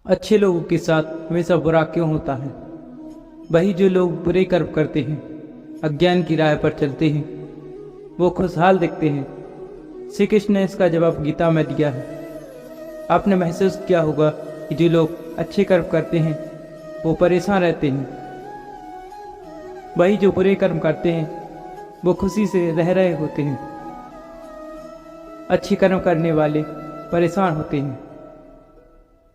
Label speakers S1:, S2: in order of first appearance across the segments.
S1: अच्छे लोगों के साथ हमेशा बुरा क्यों होता है? वही जो लोग बुरे कर्म करते हैं, अज्ञान की राह पर चलते हैं, वो खुशहाल दिखते हैं। श्री कृष्ण ने इसका जवाब गीता में दिया है। आपने महसूस किया होगा कि जो लोग अच्छे कर्म करते हैं वो परेशान रहते हैं, वही जो बुरे कर्म करते हैं वो खुशी से रह रहे होते हैं। अच्छे कर्म करने वाले परेशान होते हैं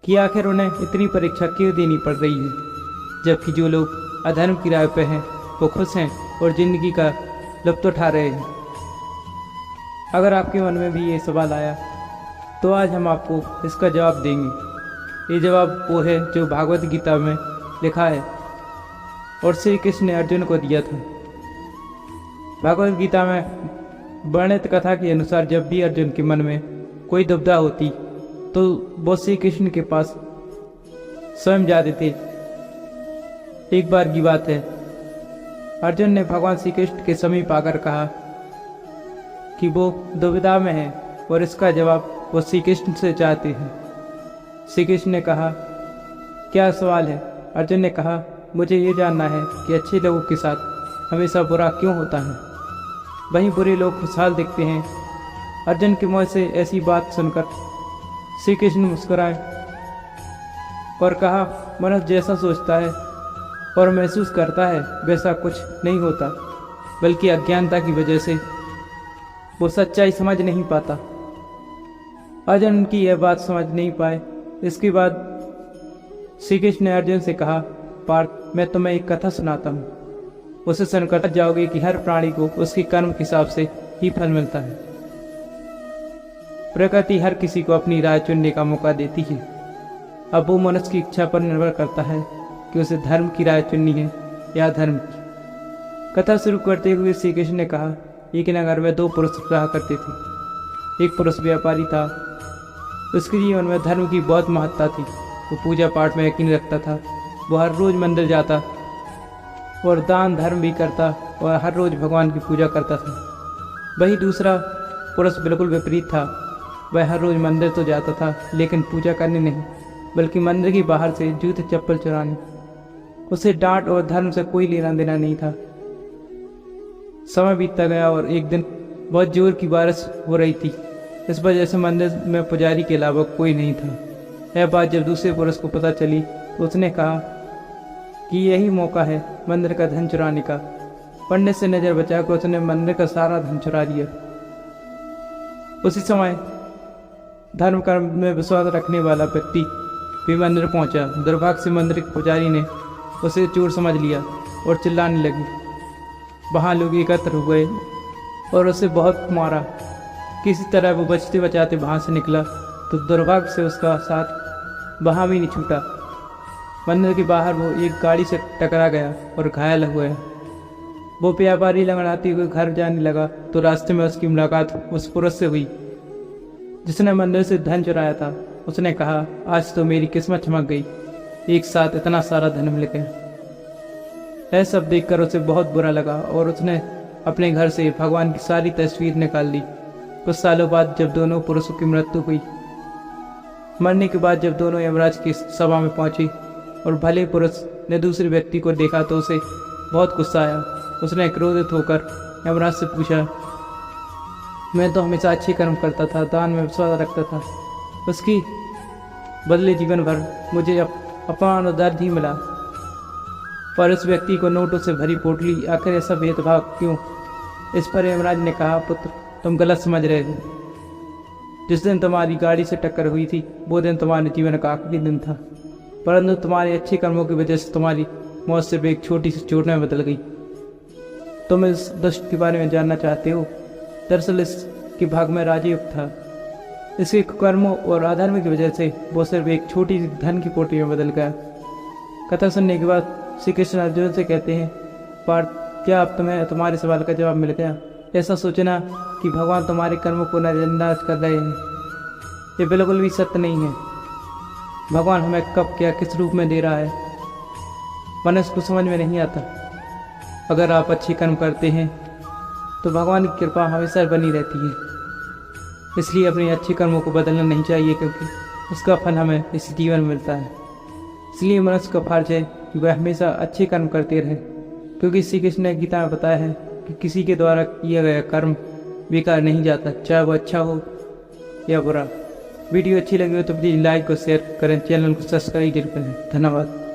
S1: कि आखिर उन्हें इतनी परीक्षा क्यों देनी पड़ रही है, जबकि जो लोग अधर्म की राह पर हैं वो खुश हैं और जिंदगी का लुत्फ उठा रहे हैं। अगर आपके मन में भी ये सवाल आया तो आज हम आपको इसका जवाब देंगे। ये जवाब वो है जो भागवत गीता में लिखा है और श्री कृष्ण ने अर्जुन को दिया था। भागवत गीता में वर्णित कथा के अनुसार जब भी अर्जुन के मन में कोई दुविधा होती तो वो श्री कृष्ण के पास स्वयं जाते थे। एक बार की बात है, अर्जुन ने भगवान श्री कृष्ण के समीप आकर कहा कि वो दुविधा में है और इसका जवाब वो श्री कृष्ण से चाहते हैं। श्री कृष्ण ने कहा, क्या सवाल है? अर्जुन ने कहा, मुझे ये जानना है कि अच्छे लोगों के साथ हमेशा बुरा क्यों होता है, वहीं बुरे लोग खुशहाल दिखते हैं। अर्जुन के मुंह से ऐसी बात सुनकर श्री कृष्ण मुस्कुराए और कहा, मनुष्य जैसा सोचता है और महसूस करता है वैसा कुछ नहीं होता, बल्कि अज्ञानता की वजह से वो सच्चाई समझ नहीं पाता। अर्जुन की यह बात समझ नहीं पाए। इसके बाद श्री कृष्ण ने अर्जुन से कहा, पार्थ, मैं तुम्हें एक कथा सुनाता हूँ। उसे सुनकर जाओगे कि हर प्राणी को उसके कर्म के हिसाब से ही फल मिलता है। प्रकृति हर किसी को अपनी राह चुनने का मौका देती है। अब वो मनुष्य की इच्छा पर निर्भर करता है कि उसे धर्म की राह चुननी है या धर्म की। कथा शुरू करते हुए श्री कृष्ण ने कहा, एक नगर में दो पुरुष रहा करते थे। एक पुरुष व्यापारी था। उसके जीवन में धर्म की बहुत महत्ता थी। वो पूजा पाठ में यकीन रखता था। वो हर रोज मंदिर जाता और दान धर्म भी करता और हर रोज भगवान की पूजा करता था। वही दूसरा पुरुष बिल्कुल विपरीत था। वह हर रोज मंदिर तो जाता था, लेकिन पूजा करने नहीं, बल्कि मंदिर के बाहर से जूते चप्पल चुराने। उसे डांट और धर्म से कोई लेना देना नहीं था। समय बीतता गया और एक दिन बहुत जोर की बारिश हो रही थी। इस वजह से मंदिर में पुजारी के अलावा कोई नहीं था। यह बात जब दूसरे पुरुष को पता चली तो उसने कहा कि यही मौका है मंदिर का धन चुराने का। पंडित से नजर बचाकर उसने मंदिर का सारा धन चुरा लिया। उसी समय धर्म कर्म में विश्वास रखने वाला व्यक्ति भी मंदिर पहुंचा। दुर्भाग्य से मंदिर के पुजारी ने उसे चोर समझ लिया और चिल्लाने लगी। वहाँ लोग एकत्र हुए और उसे बहुत मारा। किसी तरह वो बचते बचाते वहाँ से निकला तो दुर्भाग्य से उसका साथ वहाँ भी नहीं छूटा। मंदिर के बाहर वो एक गाड़ी से टकरा गया और घायल हो गया। वो व्यापारी लंगड़ाते हुए घर जाने लगा तो रास्ते में उसकी मुलाकात उस पुरुष से हुई जिसने मंदिर से धन चुराया था। उसने कहा, आज तो मेरी किस्मत चमक गई, एक साथ इतना सारा धन मिल गया। यह सब देखकर उसे बहुत बुरा लगा और उसने अपने घर से भगवान की सारी तस्वीर निकाल ली। कुछ सालों बाद जब दोनों पुरुषों की मृत्यु हुई, मरने के बाद जब दोनों यमराज की सभा में पहुंचे और भले पुरुष ने दूसरे व्यक्ति को देखा तो उसे बहुत गुस्सा आया। उसने क्रोधित होकर यमराज से पूछा, मैं तो हमेशा अच्छे कर्म करता था, दान में विश्वास रखता था, उसकी बदले जीवन भर मुझे अपमान और दर्द ही मिला, पर उस व्यक्ति को नोटों से भरी पोटली, आखिर ऐसा भेदभाव क्यों? इस पर यमराज ने कहा, पुत्र, तुम गलत समझ रहे हो। जिस दिन तुम्हारी गाड़ी से टक्कर हुई थी वो दिन तुम्हारे जीवन का आखिरी दिन था, परंतु तुम्हारे अच्छे कर्मों की वजह से तुम्हारी मौत सिर्फ एक छोटी सी चोट में बदल गई। तुम इस दुष्ट के बारे में जानना चाहते हो? दरअसल इसके भाग में राजयोग था। इसके कर्मों और अधर्म की वजह से वो सिर्फ एक छोटी सी धन की पोटली में बदल गया। कथा सुनने के बाद श्री कृष्ण अर्जुन से कहते हैं, पार्थ, क्या अब तुम्हें तुम्हारे सवाल का जवाब मिल गया? ऐसा सोचना कि भगवान तुम्हारे कर्मों को नजरअंदाज कर रहे हैं, ये बिल्कुल भी सत्य नहीं है। भगवान हमें कब क्या किस रूप में दे रहा है मनुष्य को समझ में नहीं आता। अगर आप अच्छे कर्म करते हैं तो भगवान की कृपा हमेशा बनी रहती है। इसलिए अपने अच्छे कर्मों को बदलना नहीं चाहिए, क्योंकि उसका फल हमें इस जीवन में मिलता है। इसलिए मनुष्य का फर्ज है कि वह हमेशा अच्छे कर्म करते रहे, क्योंकि श्री कृष्ण ने गीता में बताया है कि किसी के द्वारा किया गया कर्म बेकार नहीं जाता, चाहे वो अच्छा हो या बुरा। वीडियो अच्छी लगी हो तो प्लीज़ लाइक और शेयर करें, चैनल को सब्सक्राइब जरूर करें। धन्यवाद।